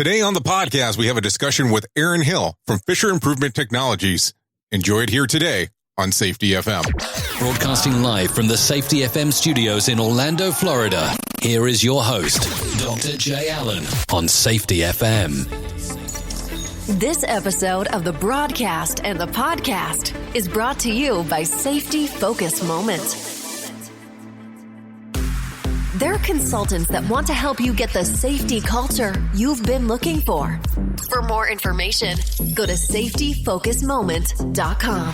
Today on the podcast, we have a discussion with Ehren Hill from Fisher Improvement Technologies. Enjoy it here today on Safety FM. Broadcasting live from the Safety FM studios in Orlando, Florida. Here is your host, Dr. Jay Allen on Safety FM. This episode of the broadcast and the podcast is brought to you by Safety Focus Moments. They're consultants that want to help you get the safety culture you've been looking for. For more information, go to safetyfocusmoment.com.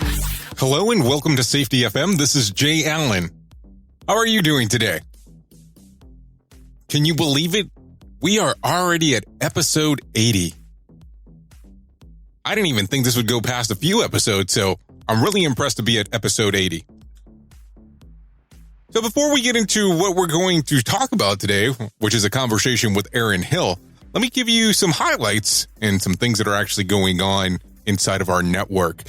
Hello and welcome to Safety FM. This is Jay Allen. How are you doing today? Can you believe it? We are already at episode 80. I didn't even think this would go past a few episodes, so I'm really impressed to be at episode 80. So before we get into what we're going to talk about today, which is a conversation with Ehren Hill, let me give you some highlights and some things that are actually going on inside of our network.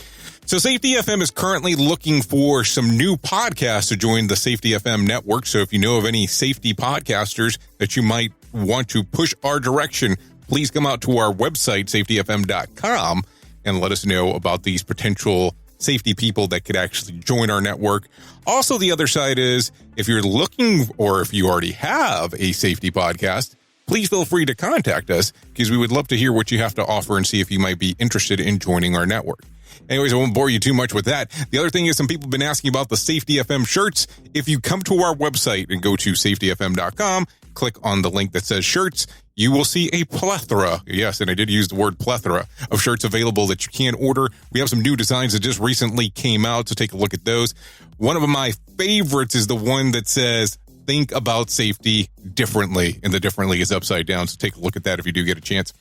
So Safety FM is currently looking for some new podcasts to join the Safety FM network. So if you know of any safety podcasters that you might want to push our direction, please come out to our website, safetyfm.com, and let us know about these potential safety people that could actually join our network. Also, the other side is if you're looking or if you already have a safety podcast, please feel free to contact us because we would love to hear what you have to offer and see if you might be interested in joining our network. Anyways, I won't bore you too much with that. The other thing is some people have been asking about the Safety FM shirts. If you come to our website and go to safetyfm.com, click on the link that says shirts, you will see a plethora, yes, and I did use the word plethora, of shirts available that you can order. We have some new designs that just recently came out, so take a look at those. One of my favorites is the one that says, think about safety differently, and the differently is upside down, so take a look at that if you do get a chance.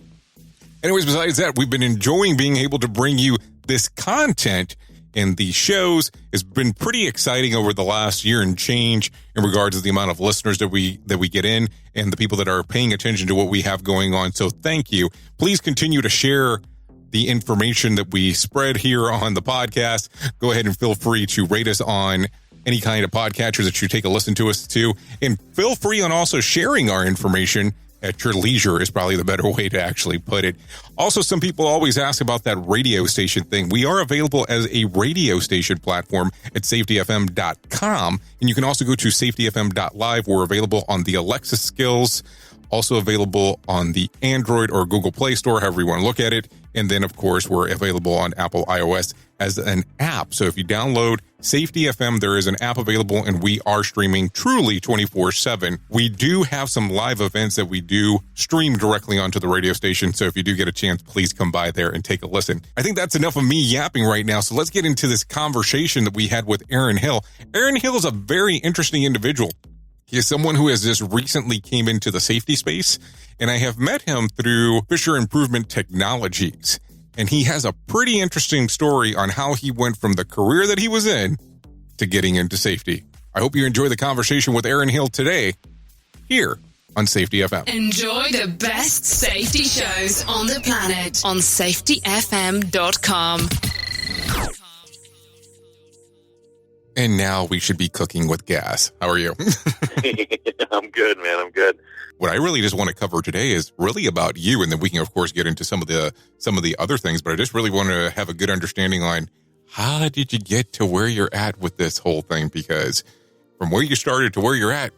Anyways, besides that, we've been enjoying being able to bring you this content, and the shows has been pretty exciting over the last year and change in regards to the amount of listeners that we get in and the people that are paying attention to what we have going on. So thank you. Please continue to share the information that we spread here on the podcast. Go ahead and feel free to rate us on any kind of podcatcher that you take a listen to us to. And feel free on also sharing our information at your leisure is probably the better way to actually put it. Also, some people always ask about that radio station thing. We are available as a radio station platform at safetyfm.com. And you can also go to safetyfm.live. We're available on the Alexa skills, also available on the Android or Google Play Store, however you want to look at it. And then, of course, we're available on Apple iOS as an app. So if you download Safety FM, there is an app available, and we are streaming truly 24/7. We do have some live events that we do stream directly onto the radio station. So if you do get a chance, please come by there and take a listen. I think that's enough of me yapping right now. So let's get into this conversation that we had with Ehren Hill. Ehren Hill is a very interesting individual. He is someone who has just recently came into the safety space, and I have met him through Fisher Improvement Technologies. And he has a pretty interesting story on how he went from the career that he was in to getting into safety. I hope you enjoy the conversation with Ehren Hill today here on Safety FM. Enjoy the best safety shows on the planet on safetyfm.com. And now we should be cooking with gas. How are you? I'm good, man. I'm good. What I really just want to cover today is really about you, and then we can, of course, get into some of the other things. But I just really want to have a good understanding on how did you get to where you're at with this whole thing? Because from where you started to where you're at,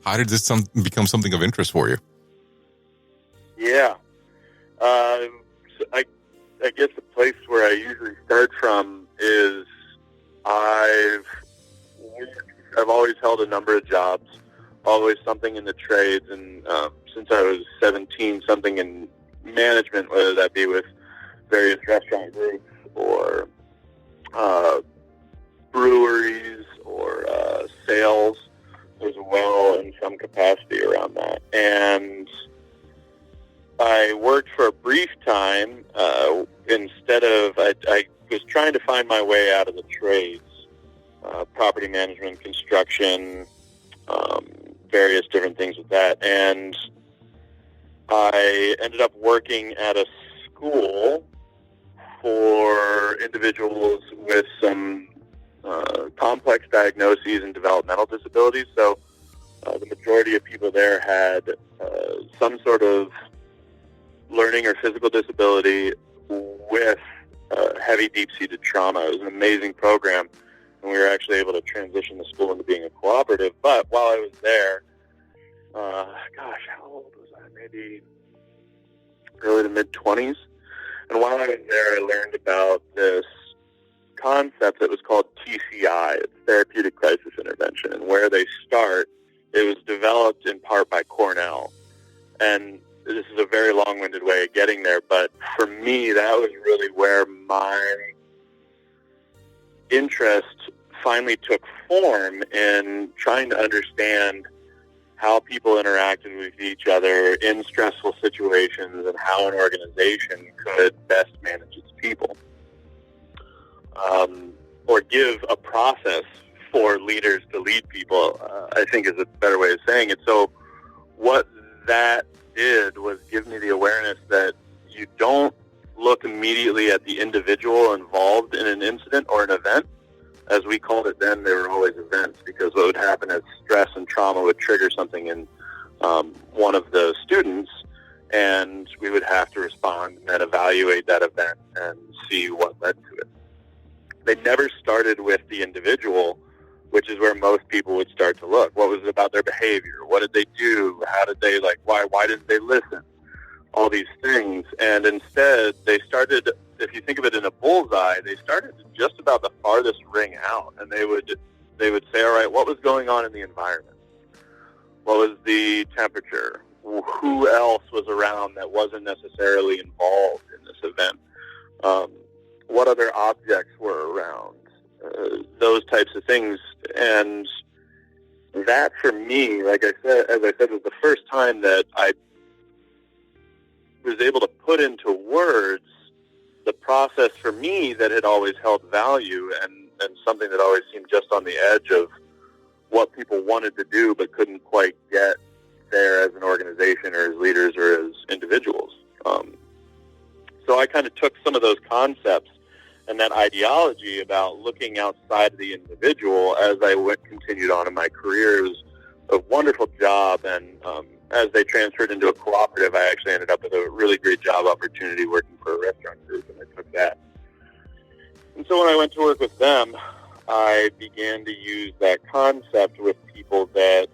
how did this become something of interest for you? Yeah, I guess the place where I usually start from is I've always held a number of jobs. Always something in the trades, and since I was 17, something in management, whether that be with various restaurant groups or breweries or sales as well in some capacity around that. And I worked for a brief time I was trying to find my way out of the trades, property management, construction, various different things with that. And I ended up working at a school for individuals with some complex diagnoses and developmental disabilities. So the majority of people there had some sort of learning or physical disability with heavy, deep-seated trauma. It was an amazing program, and we were actually able to transition the school into being a cooperative. But while I was there, how old was I? Maybe early to mid-20s. And while I was there, I learned about this concept that was called TCI, it's Therapeutic Crisis Intervention, and where they start, it was developed in part by Cornell. And this is a very long-winded way of getting there, but for me, that was really where my interest finally took form in trying to understand how people interacted with each other in stressful situations and how an organization could best manage its people. Or give a process for leaders to lead people, I think is a better way of saying it. So what that did was give me the awareness that you don't look immediately at the individual involved in an incident or an event. As we called it then, they were always events, because what would happen is stress and trauma would trigger something in one of the students, and we would have to respond and then evaluate that event and see what led to it. They never started with the individual, which is where most people would start to look. What was it about their behavior? What did they do? How did they, why didn't they listen? All these things. And instead, they started, if you think of it in a bullseye, they started just about the farthest ring out. And they would say, all right, what was going on in the environment? What was the temperature? Who else was around that wasn't necessarily involved in this event? What other objects were around? Those types of things. And that, for me, as I said, was the first time that I was able to put into words the process for me that had always held value and something that always seemed just on the edge of what people wanted to do but couldn't quite get there as an organization or as leaders or as individuals. So I kind of took some of those concepts and that ideology about looking outside of the individual as I continued on in my career. It was a wonderful job, and as they transferred into a cooperative, I actually ended up with a really great job opportunity working for a restaurant group, and I took that. And so when I went to work with them, I began to use that concept with people that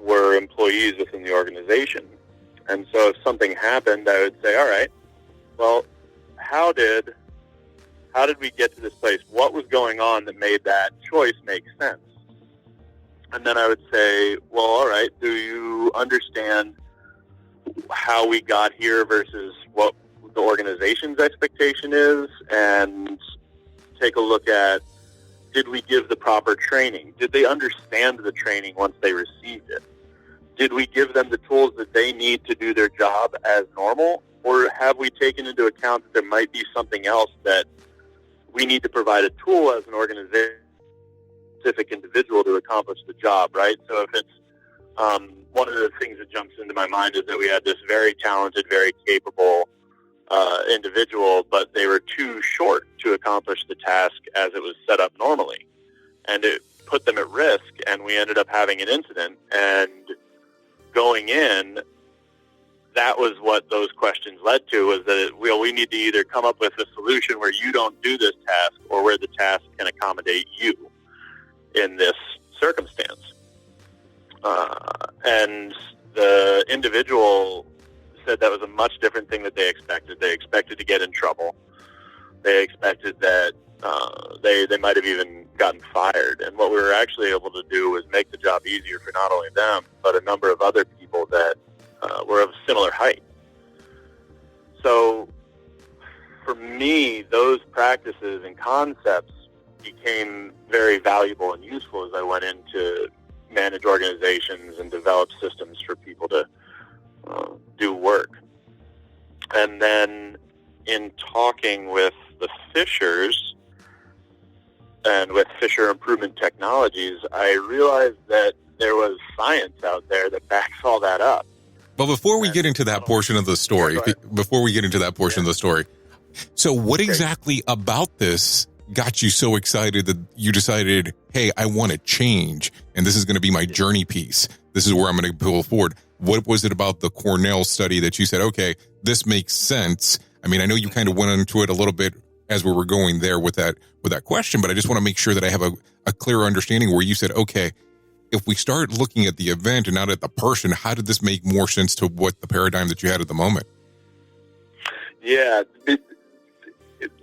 were employees within the organization. And so if something happened, I would say, all right, well, how did we get to this place? What was going on that made that choice make sense? And then I would say, well, all right, do you understand how we got here versus what the organization's expectation is? And take a look at, did we give the proper training? Did they understand the training once they received it? Did we give them the tools that they need to do their job as normal? Or have we taken into account that there might be something else that we need to provide a tool as an organization, specific individual to accomplish the job, right? So if it's one of the things that jumps into my mind is that we had this very talented, very capable individual, but they were too short to accomplish the task as it was set up normally. And it put them at risk, and we ended up having an incident. And going in, that was what those questions led to, was that we need to either come up with a solution where you don't do this task or where the task can accommodate you in this circumstance. And the individual said that was a much different thing that they expected. They expected to get in trouble. They expected that they might have even gotten fired. And what we were actually able to do was make the job easier for not only them, but a number of other people that were of similar height. So for me, those practices and concepts became very valuable and useful as I went in to manage organizations and develop systems for people to do work. And then in talking with the Fishers and with Fisher Improvement Technologies, I realized that there was science out there that backs all that up. But before we get into that portion of the story, so what exactly about this got you so excited that you decided, hey, I want to change, and this is going to be my journey piece? this is where I'm going to pull forward. What was it about the Cornell study that you said, okay, this makes sense? I mean, I know you kind of went into it a little bit as we were going there with that question, but I just want to make sure that I have a clear understanding where you said, okay, if we start looking at the event and not at the person, how did this make more sense to what the paradigm that you had at the moment? Yeah,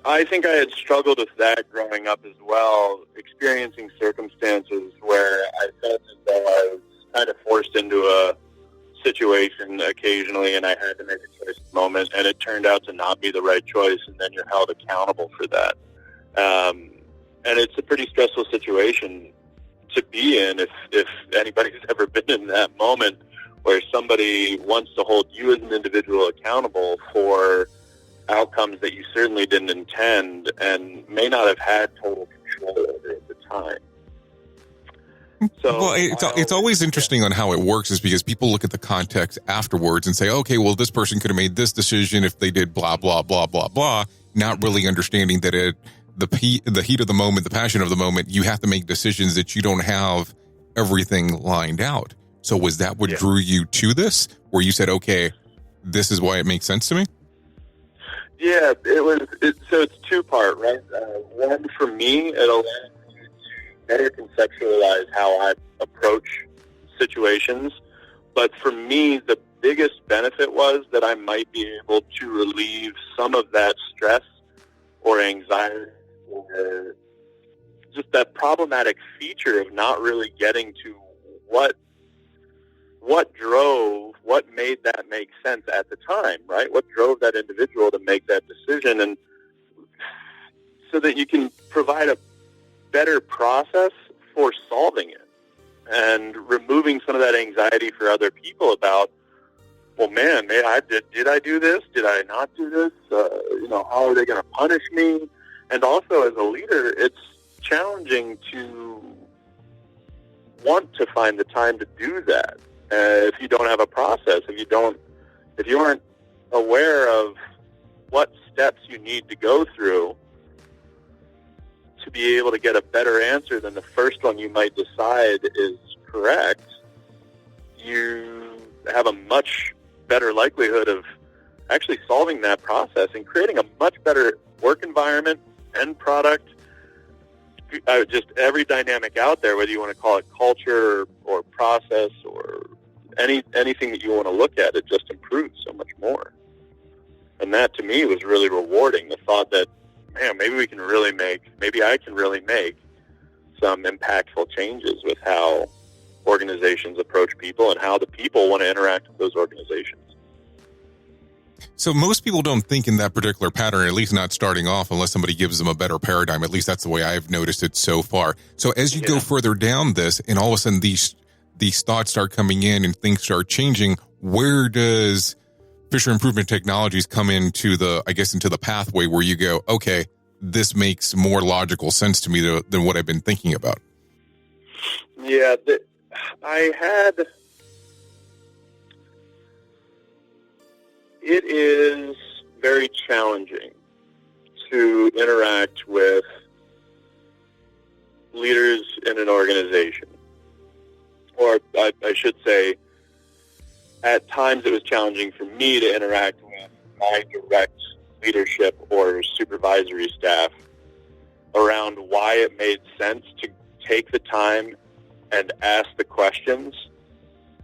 I think I had struggled with that growing up as well, experiencing circumstances where I felt as though I was kind of forced into a situation occasionally, and I had to make a choice at the moment, and it turned out to not be the right choice, and then you're held accountable for that. And it's a pretty stressful situation to be in if anybody's ever been in that moment where somebody wants to hold you as an individual accountable for outcomes that you certainly didn't intend and may not have had total control over at the time. So, well, it's always interesting on how it works is because people look at the context afterwards and say, okay, well, this person could have made this decision if they did blah, blah, blah, blah, blah, not really understanding that the heat of the moment, the passion of the moment, you have to make decisions that you don't have everything lined out. So was that what drew you to this, where you said, okay, this is why it makes sense to me? Yeah, so it's two-part, right? One, for me, it allows you to better conceptualize how I approach situations. But for me, the biggest benefit was that I might be able to relieve some of that stress or anxiety or just that problematic feature of not really getting to what made that make sense at the time, right? What drove that individual to make that decision, and so that you can provide a better process for solving it and removing some of that anxiety for other people about, well, man, did I do this? Did I not do this? How are they going to punish me? And also, as a leader, it's challenging to want to find the time to do that. If you don't have a process, if you aren't aware of what steps you need to go through to be able to get a better answer than the first one you might decide is correct, you have a much better likelihood of actually solving that process and creating a much better work environment, end product, just every dynamic out there, whether you want to call it culture or process or anything that you want to look at, it just improves so much more. And that, to me, was really rewarding, the thought that, man, maybe I can really make some impactful changes with how organizations approach people and how the people want to interact with those organizations. So most people don't think in that particular pattern, at least not starting off, unless somebody gives them a better paradigm. At least that's the way I've noticed it so far. So as you go further down this, and all of a sudden these thoughts start coming in and things start changing, where does Fisher Improvement Technologies come into the pathway where you go, okay, this makes more logical sense to me than what I've been thinking about? Yeah, it is very challenging to interact with leaders in an organization. Or I should say, at times it was challenging for me to interact with my direct leadership or supervisory staff around why it made sense to take the time and ask the questions,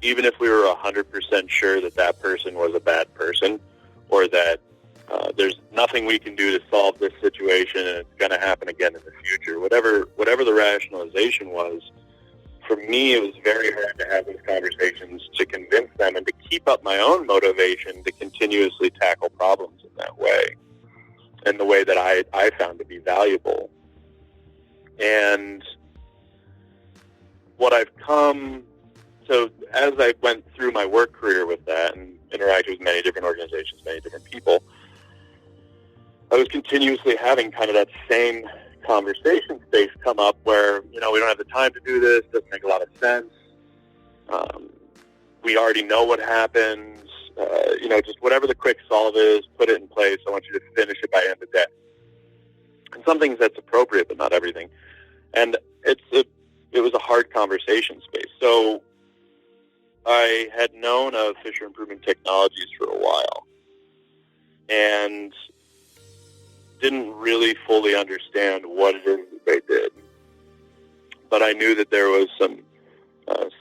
even if we were 100% sure that person was a bad person, or that there's nothing we can do to solve this situation and it's going to happen again in the future. Whatever the rationalization was, for me, it was very hard to have those conversations to convince them and to keep up my own motivation to continuously tackle problems in that way, in the way that I found to be valuable. And what I've come... So as I went through my work career with that and interacted with many different organizations, many different people, I was continuously having kind of that same conversation space come up where, we don't have the time to do this, doesn't make a lot of sense. We already know what happens. Just whatever the quick solve is, put it in place. I want you to finish it by end of day. And some things that's appropriate, but not everything. And it was a hard conversation space. So I had known of Fisher Improvement Technologies for a while and didn't really fully understand what it is that they did. But I knew that there was some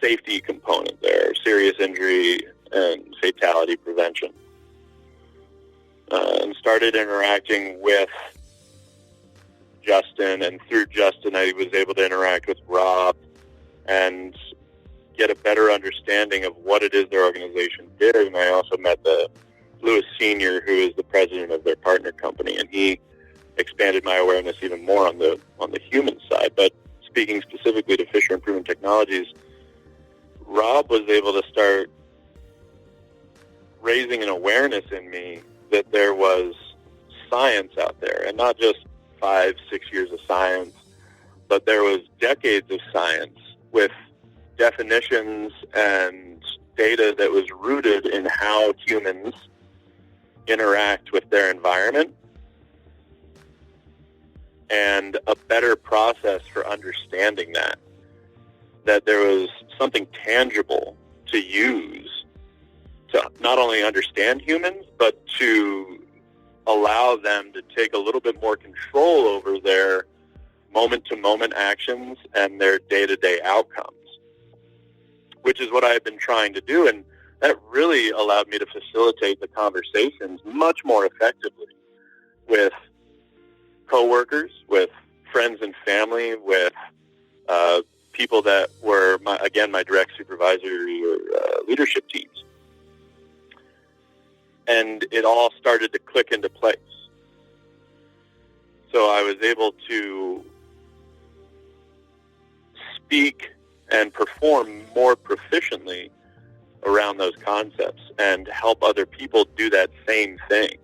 safety component there, serious injury and fatality prevention. And started interacting with Justin, and through Justin I was able to interact with Rob and get a better understanding of what it is their organization did. And I also met the Lewis Sr., who is the president of their partner company, and he expanded my awareness even more on the human side. But speaking specifically to Fisher Improvement Technologies, Rob was able to start raising an awareness in me that there was science out there, and not just 5-6 years of science, but there was decades of science with definitions and data that was rooted in how humans interact with their environment and a better process for understanding that there was something tangible to use to not only understand humans, but to allow them to take a little bit more control over their moment-to-moment actions and their day-to-day outcomes, which is what I have been trying to do. And that really allowed me to facilitate the conversations much more effectively with coworkers, with friends and family, with people that were, my direct supervisory or leadership teams. And it all started to click into place. So I was able to speak and perform more proficiently around those concepts and help other people do that same thing.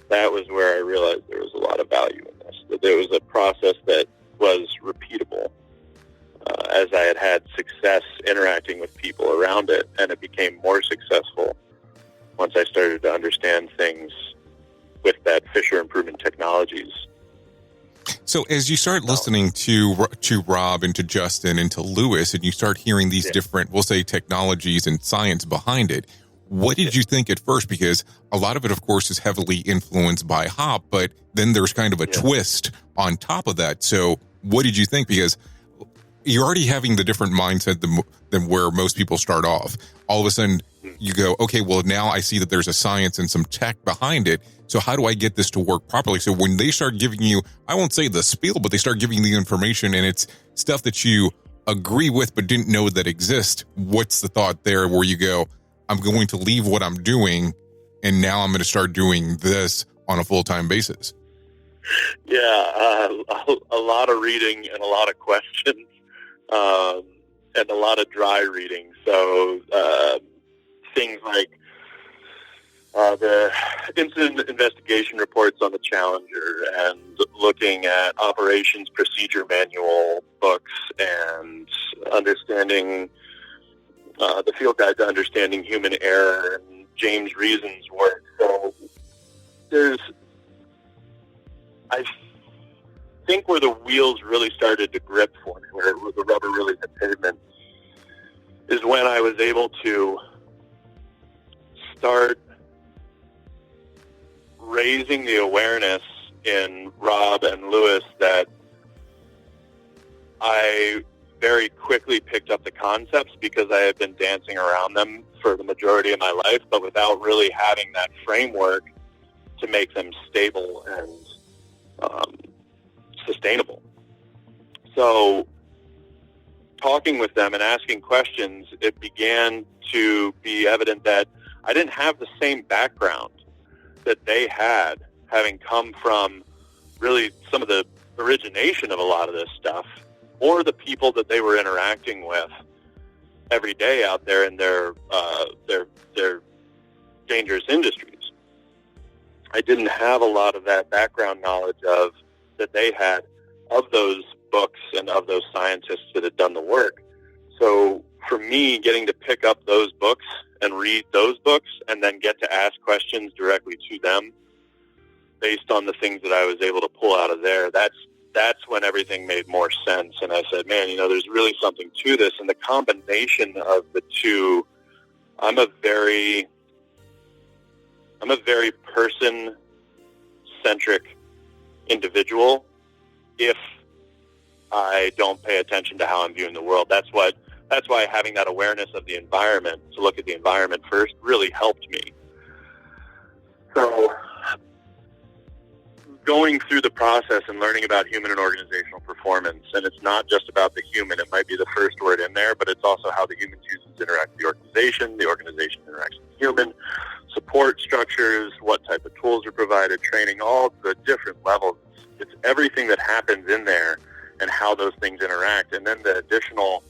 That was where I realized there was a lot of value in this, that there was a process that was repeatable as I had success interacting with people around it, and it became more successful once I started to understand things with that Fisher Improvement Technologies. So as you start listening to Rob and to Justin and to Lewis, and you start hearing these different, we'll say, technologies and science behind it, what did you think at first? Because a lot of it, of course, is heavily influenced by Hop, but then there's kind of a twist on top of that. So what did you think? Because you're already having the different mindset than where most people start off. All of a sudden, you go, okay, well, now I see that there's a science and some tech behind it. So how do I get this to work properly? So when they start giving you, I won't say the spiel, but they start giving you the information and it's stuff that you agree with but didn't know that exists, what's the thought there where you go, I'm going to leave what I'm doing and now I'm going to start doing this on a full-time basis? Yeah, a lot of reading and a lot of questions and a lot of dry reading. So things like the incident investigation reports on the Challenger and looking at operations procedure manual books and understanding the field guide to understanding human error and James Reason's work. So I think where the wheels really started to grip for me, where the rubber really hit pavement, is when I was able to start raising the awareness in Rob and Lewis that I very quickly picked up the concepts because I had been dancing around them for the majority of my life, but without really having that framework to make them stable and sustainable. So talking with them and asking questions, it began to be evident that I didn't have the same background that they had, having come from really some of the origination of a lot of this stuff, or the people that they were interacting with every day out there in their dangerous industries. I didn't have a lot of that background knowledge that they had of those books and of those scientists that had done the work. So for me, getting to pick up those books and read those books and then get to ask questions directly to them based on the things that I was able to pull out of there, that's when everything made more sense. And I said, man, there's really something to this. And the combination of the two I'm a very person-centric individual if I don't pay attention to how I'm viewing the world. That's why having that awareness of the environment, to look at the environment first, really helped me. So going through the process and learning about human and organizational performance, and it's not just about the human, it might be the first word in there, but it's also how the human users interact with the organization interacts with the human, support structures, what type of tools are provided, training, all the different levels. It's everything that happens in there and how those things interact. And then the additional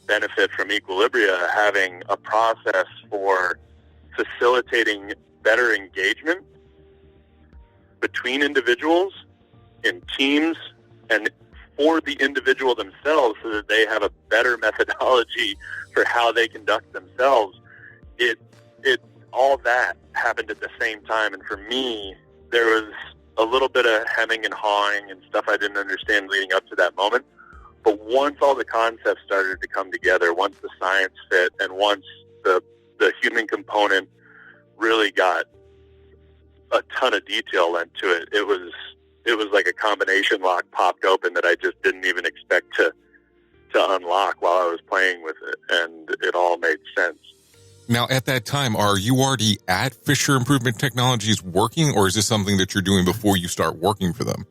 benefit from Equilibria, having a process for facilitating better engagement between individuals, in teams, and for the individual themselves, so that they have a better methodology for how they conduct themselves. It all that happened at the same time, and for me, there was a little bit of hemming and hawing and stuff I didn't understand leading up to that moment. But once all the concepts started to come together, once the science fit, and once the human component really got a ton of detail lent to it, it was like a combination lock popped open that I just didn't even expect to unlock while I was playing with it, and it all made sense. Now, at that time, are you already at Fisher Improvement Technologies working, or is this something that you're doing before you start working for them?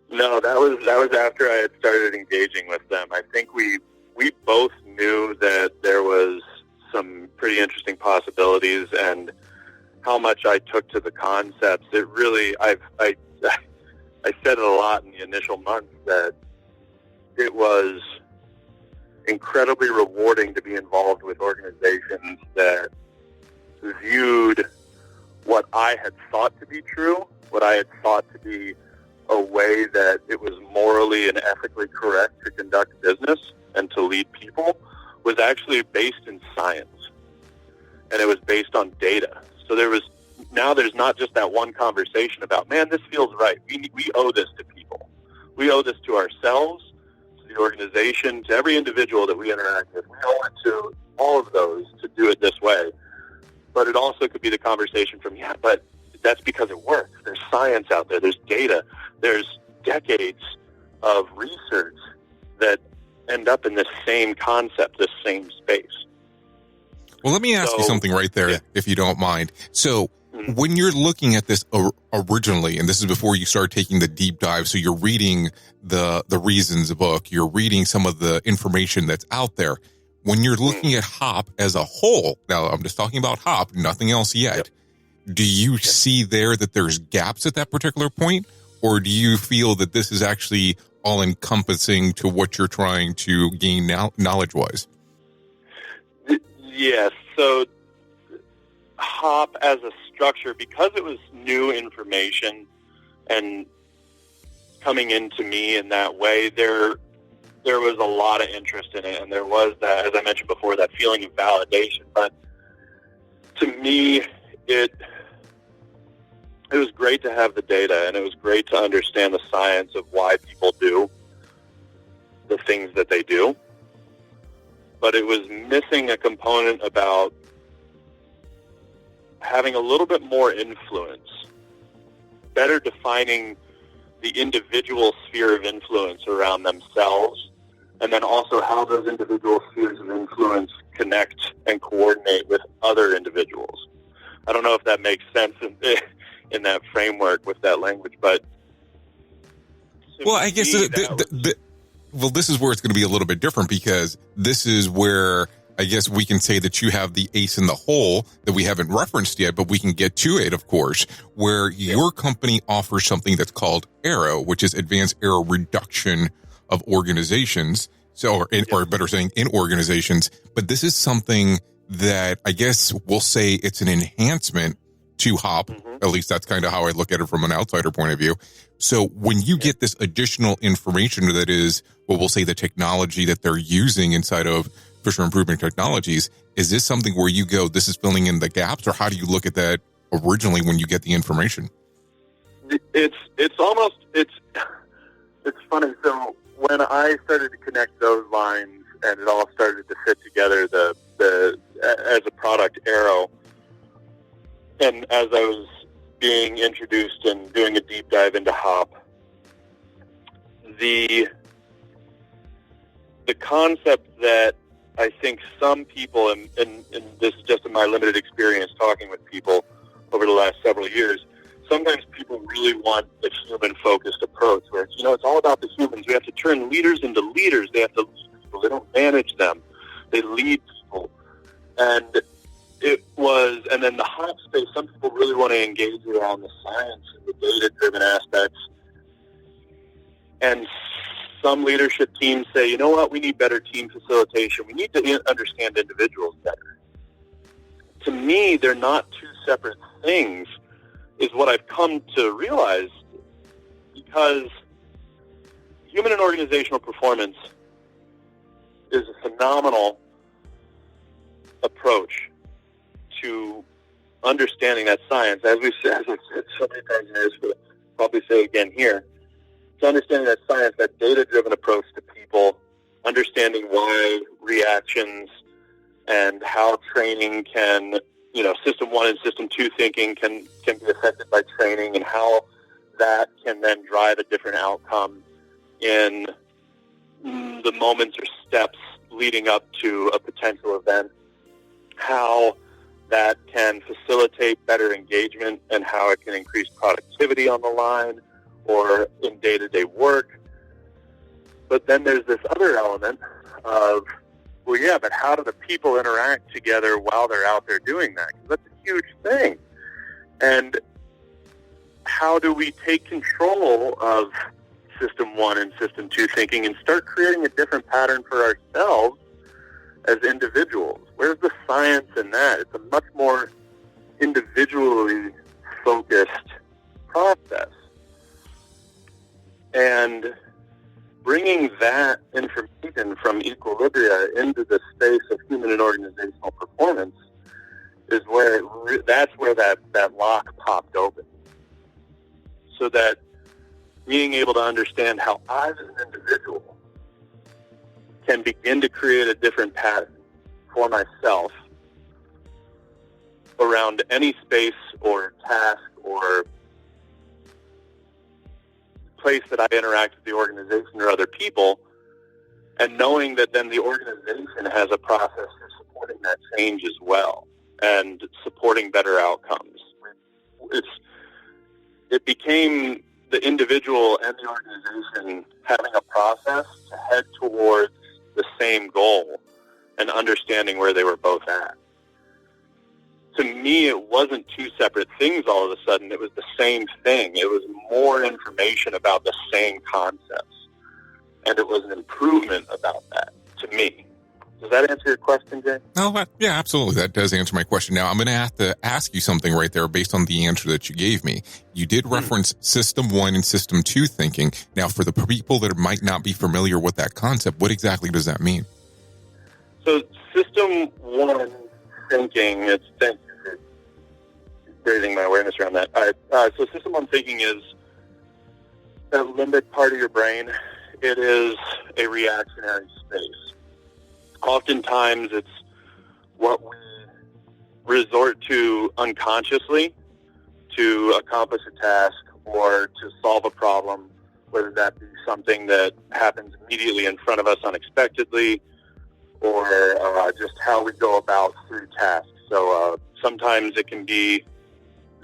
No, that was after I had started engaging with them. I think we both knew that there was some pretty interesting possibilities, and how much I took to the concepts. It really, I said it a lot in the initial months, that it was incredibly rewarding to be involved with organizations that viewed what I had thought to be true, what I had thought to be a way that it was morally and ethically correct to conduct business and to lead people, was actually based in science. And it was based on data. So there's not just that one conversation about, man, this feels right. We owe this to people. We owe this to ourselves, to the organization, to every individual that we interact with. We owe it to all of those to do it this way. But it also could be the conversation from, yeah, but that's because it works. There's science out there. There's data. There's decades of research that end up in this same concept, this same space. Well, let me ask you something right there, if you don't mind. So when you're looking at this originally, and this is before you start taking the deep dive, so you're reading the Reasons book, you're reading some of the information that's out there. When you're looking at HOP as a whole, now I'm just talking about HOP, nothing else yet, do you see there that there's gaps at that particular point? Or do you feel that this is actually all-encompassing to what you're trying to gain knowledge-wise? Yes. So HOP as a structure, because it was new information and coming into me in that way, there was a lot of interest in it, and there was that, as I mentioned before, that feeling of validation. But to me, it was great to have the data, and it was great to understand the science of why people do the things that they do. But it was missing a component about having a little bit more influence, better defining the individual sphere of influence around themselves, and then also how those individual spheres of influence connect and coordinate with other individuals. I don't know if that makes sense in that framework with that language, but well, I guess this is where it's going to be a little bit different, because this is where I guess we can say that you have the ace in the hole that we haven't referenced yet, but we can get to it, of course, where your company offers something that's called AERO, which is Advanced Error Reduction of Organizations. So, or better saying, in organizations. But this is something that I guess we'll say it's an enhancement to HOP. At least that's kind of how I look at it from an outsider point of view. So when you get this additional information that is, well, we'll say the technology that they're using inside of Fisher Improvement Technologies, is this something where you go, this is filling in the gaps, or how do you look at that originally when you get the information? It's funny. So when I started to connect those lines and it all started to fit together, the as a product, Arrow. And as I was being introduced and doing a deep dive into hop, the concept that I think some people, and this is just in my limited experience talking with people over the last several years, sometimes people really want a human-focused approach where it's, it's all about the humans. We have to turn leaders into leaders. They have to lead people. They don't manage them. They lead people. And and then the hop space, some people really want to engage around the science and the data-driven aspects. And some leadership teams say, you know what, we need better team facilitation. We need to understand individuals better. To me, they're not two separate things, is what I've come to realize, because human and organizational performance is a phenomenal approach to understanding that science. As I've said so many times in this, but probably say again here, to understanding that science, that data-driven approach to people, understanding why reactions and how training can, system 1 and system 2 thinking can be affected by training, and how that can then drive a different outcome in the moments or steps leading up to a potential event, how that can facilitate better engagement and how it can increase productivity on the line or in day-to-day work. But then there's this other element of, well, yeah, but how do the people interact together while they're out there doing that? 'Cause that's a huge thing. And how do we take control of System 1 and System 2 thinking and start creating a different pattern for ourselves as individuals? Where's the science in that? It's a much more individually focused process. And bringing that information from equilibria into the space of human and organizational performance is where that's where that lock popped open. So that being able to understand how I, as an individual, can begin to create a different pattern for myself around any space or task or place that I interact with the organization or other people, and knowing that then the organization has a process for supporting that change as well and supporting better outcomes. It became the individual and the organization having a process to head towards the same goal and understanding where they were both at. To me, it wasn't two separate things all of a sudden. It was the same thing. It was more information about the same concepts. And it was an improvement about that, to me. Does that answer your question, Jay? Oh, yeah, absolutely. That does answer my question. Now, I'm going to have to ask you something right there based on the answer that you gave me. You did reference System 1 and System 2 thinking. Now, for the people that might not be familiar with that concept, what exactly does that mean? So, System 1 thinking, thank you for raising my awareness around that. So, System 1 thinking is that limbic part of your brain. It is a reactionary space. Oftentimes, it's what we resort to unconsciously to accomplish a task or to solve a problem, whether that be something that happens immediately in front of us unexpectedly or just how we go about through tasks. So sometimes it can be,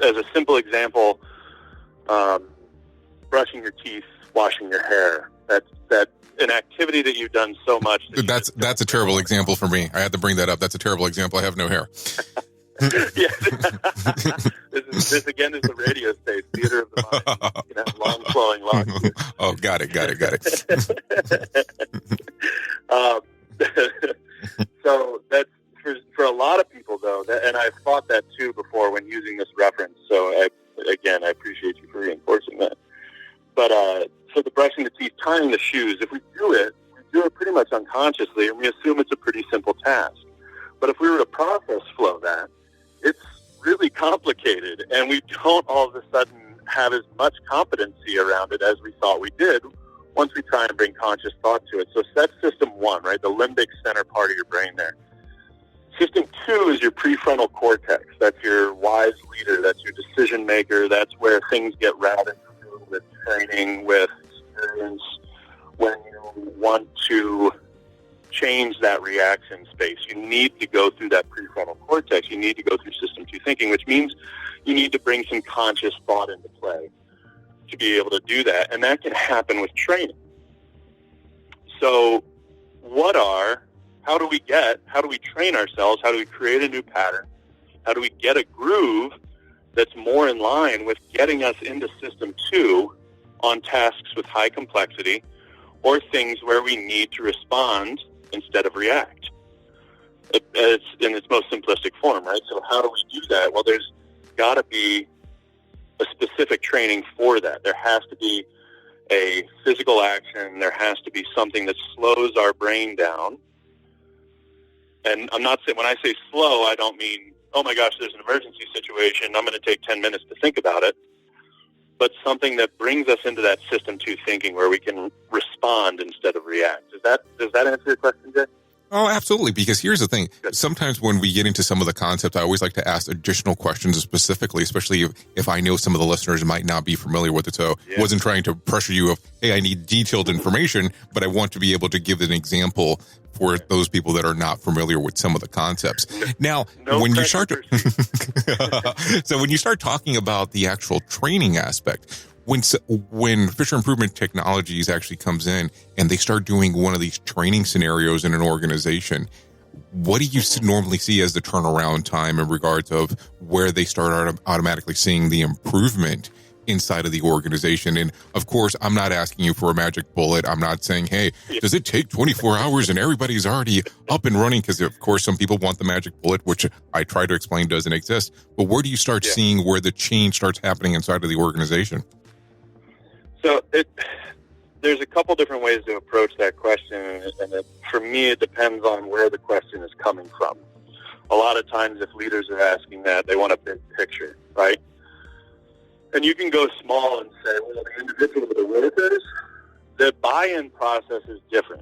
as a simple example, brushing your teeth, washing your hair. That's an activity that you've done so much. That's a terrible example for me. I had to bring that up. That's a terrible example. I have no hair. Yeah. This again is the radio space, theater of the mind. Long flowing locks. Oh, got it. So that's for a lot of people, though, and I've thought that too before when using this reference. So I appreciate you for reinforcing that. But so the brushing the teeth, tying the shoes, if we do it pretty much unconsciously, and we assume it's a pretty simple task. But if we were to process flow that, it's really complicated, and we don't all of a sudden have as much competency around it as we thought we did once we try and bring conscious thought to it. So that's System 1, right? The limbic center part of your brain there. System 2 is your prefrontal cortex. That's your wise leader. That's your decision maker. That's where things get routed through with training, with experience, when you want to change that reaction space. You need to go through that prefrontal cortex. You need to go through System 2 thinking, which means you need to bring some conscious thought into play to be able to do that. And that can happen with training. So how do we train ourselves? How do we create a new pattern? How do we get a groove that's more in line with getting us into System 2 on tasks with high complexity or things where we need to respond instead of react? It's in its most simplistic form, right? So how do we do that? Well, there's got to be a specific training for that. There has to be a physical action. There has to be something that slows our brain down. And I'm not saying, when I say slow, I don't mean, oh my gosh, there's an emergency situation, I'm going to take 10 minutes to think about it. But something that brings us into that System 2 thinking where we can respond instead of react. Does that answer your question, Jay? Oh, absolutely. Because here's the thing. Sometimes when we get into some of the concepts, I always like to ask additional questions specifically, especially if I know some of the listeners might not be familiar with it. So I wasn't trying to pressure you of, hey, I need detailed information, but I want to be able to give an example for those people that are not familiar with some of the concepts. Now, when you start so when you start talking about the actual training aspect, when Fisher Improvement Technologies actually comes in and they start doing one of these training scenarios in an organization, what do you normally see as the turnaround time in regards of where they start automatically seeing the improvement inside of the organization? And of course, I'm not asking you for a magic bullet. I'm not saying, hey, does it take 24 hours and everybody's already up and running? Because of course, some people want the magic bullet, which I try to explain doesn't exist. But where do you start seeing where the change starts happening inside of the organization? So there's a couple different ways to approach that question, and for me, it depends on where the question is coming from. A lot of times, if leaders are asking that, they want a big picture, right? And you can go small and say, well, the individual with the workers, the buy-in process is different.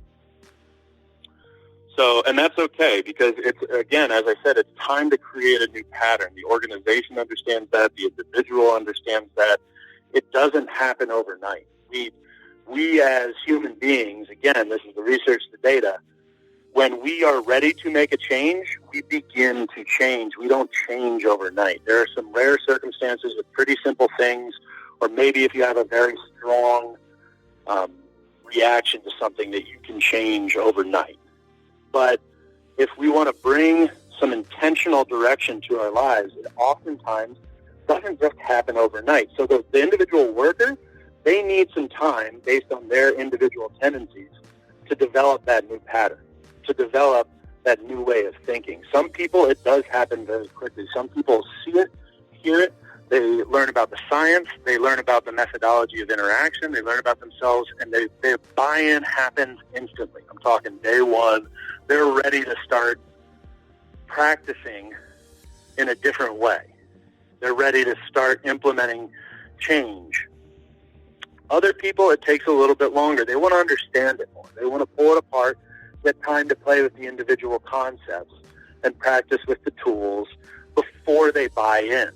So, and that's okay, because it's, again, as I said, it's time to create a new pattern. The organization understands that. The individual understands that. It doesn't happen overnight. We as human beings, again, this is the research, the data, when we are ready to make a change, we begin to change. We don't change overnight. There are some rare circumstances with pretty simple things, or maybe if you have a very strong reaction to something that you can change overnight. But if we want to bring some intentional direction to our lives, it oftentimes doesn't just happen overnight. So the individual worker, they need some time based on their individual tendencies to develop that new pattern, to develop that new way of thinking. Some people, it does happen very quickly. Some people see it, hear it, they learn about the science, they learn about the methodology of interaction, they learn about themselves, and their buy-in happens instantly. I'm talking day one. They're ready to start practicing in a different way. They're ready to start implementing change. Other people, it takes a little bit longer. They want to understand it more. They want to pull it apart, get time to play with the individual concepts, and practice with the tools before they buy in.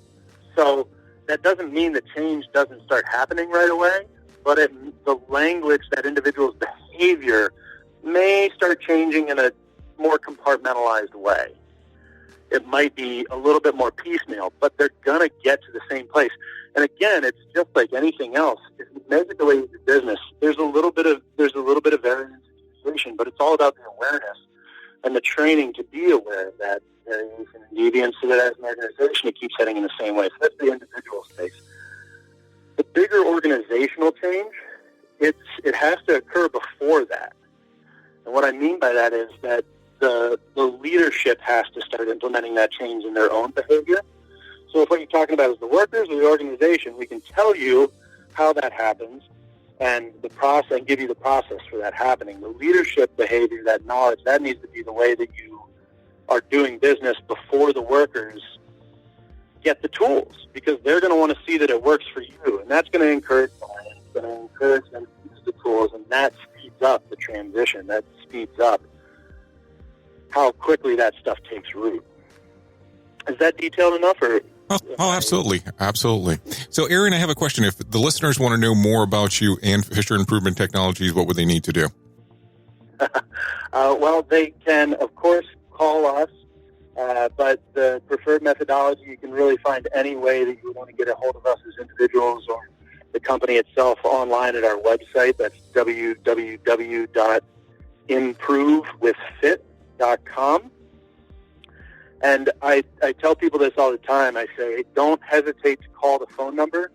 So that doesn't mean that change doesn't start happening right away, but the language, that individual's behavior may start changing in a more compartmentalized way. It might be a little bit more piecemeal, but they're going to get to the same place. And again, it's just like anything else. If you make it the way you do business, there's a little bit of variance in situation, but it's all about the awareness and the training to be aware of that variation and deviance, so that as an organization, it keeps heading in the same way. So that's the individual space. The bigger organizational change, it has to occur before that. And what I mean by that is that the leadership has to start implementing that change in their own behavior. So if what you're talking about is the workers or the organization, we can tell you how that happens and the process, and give you the process for that happening. The leadership behavior, that knowledge, that needs to be the way that you are doing business before the workers get the tools, because they're going to want to see that it works for you, and that's going to encourage clients, it's going to encourage them to use the tools, and that speeds up the transition. That speeds up how quickly hopefully that stuff takes root. Is that detailed enough? Or Oh, absolutely. Absolutely. So, Ehren, I have a question. If the listeners want to know more about you and Fisher Improvement Technologies, what would they need to do? Well, they can, of course, call us, but the preferred methodology, you can really find any way that you want to get a hold of us as individuals or the company itself online at our website. That's www.improvewithfit.com. And I tell people this all the time. I say, don't hesitate to call the phone number.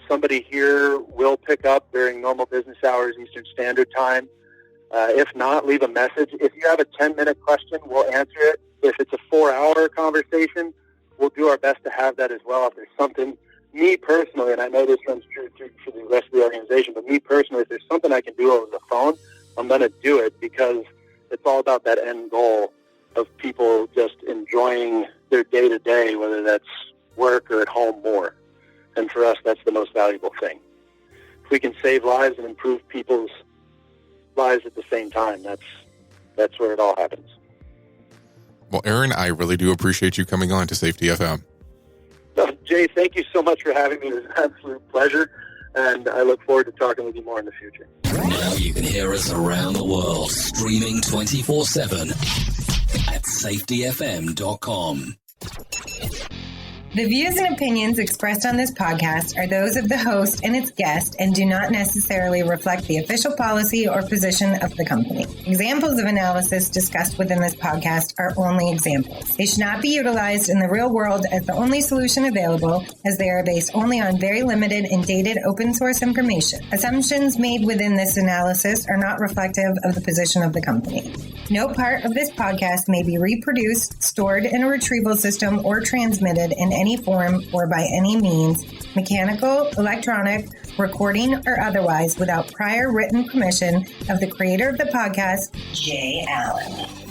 Somebody here will pick up during normal business hours, Eastern Standard Time. If not, leave a message. If you have a 10-minute question, we'll answer it. If it's a 4-hour conversation, we'll do our best to have that as well. If there's something, me personally, and I know this runs true for the rest of the organization, but me personally, if there's something I can do over the phone, I'm going to do it, because it's all about that end goal of people just enjoying their day-to-day, whether that's work or at home more. And for us, that's the most valuable thing. If we can save lives and improve people's lives at the same time, that's where it all happens. Well, Ehren, I really do appreciate you coming on to Safety FM. Jay, thank you so much for having me. It was an absolute pleasure, and I look forward to talking with you more in the future. Now you can hear us around the world, streaming 24/7 at safetyfm.com. The views and opinions expressed on this podcast are those of the host and its guest and do not necessarily reflect the official policy or position of the company. Examples of analysis discussed within this podcast are only examples. They should not be utilized in the real world as the only solution available, as they are based only on very limited and dated open source information. Assumptions made within this analysis are not reflective of the position of the company. No part of this podcast may be reproduced, stored in a retrieval system, or transmitted in any form or by any means, mechanical, electronic, recording, or otherwise, without prior written permission of the creator of the podcast, Jay Allen.